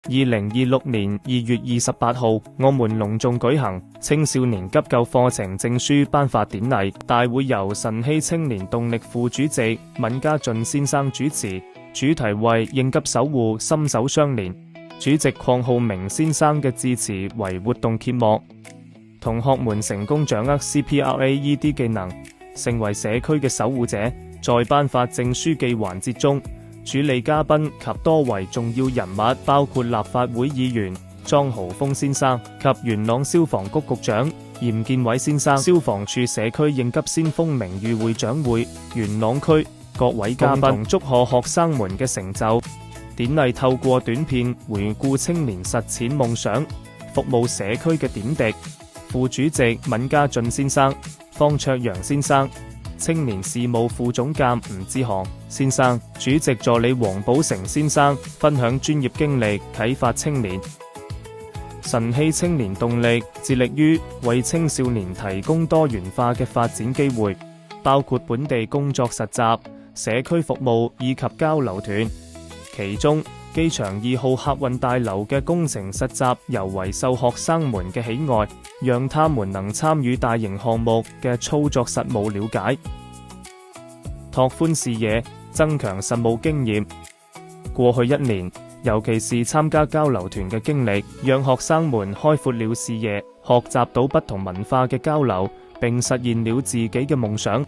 2026年2月28號，澳門隆重舉行青少年急救課程證書頒發典禮，大會由晨曦青年動力副主席閔家俊先生主持，主題為應急守護，心手相連。主席鄺浩明先生嘅致辭為活動揭幕。同學們成功掌握 CPR-AED 技能，成為社區嘅守護者。在頒發證書嘅環節中，主禮嘉賓及多位重要人物，包括立法會議員莊豪鋒先生及元朗消防局局長嚴建偉先生、消防處社區應急先鋒名譽會長會元朗區各位嘉賓祝賀學生們嘅成就。典禮透過短片回顧青年實踐夢想、服務社區嘅點滴。副主席閔家俊先生、方卓陽先生、青年事務副總監吳志航先生、主席助理黃寶成先生分享專業經歷，啟發青年。晨曦青年動力致力於為青少年提供多元化嘅發展機會，包括本地工作實習、社區服務以及交流團。其中，機場2號客運大樓嘅工程實習尤為受學生們嘅喜愛，讓他們能參與大型項目嘅操作實務了解，拓寬視野，增強實務經驗。過去1年，尤其是參加交流團嘅經歷，讓學生們開闊了視野，學習到不同文化嘅交流，並實現了自己嘅夢想。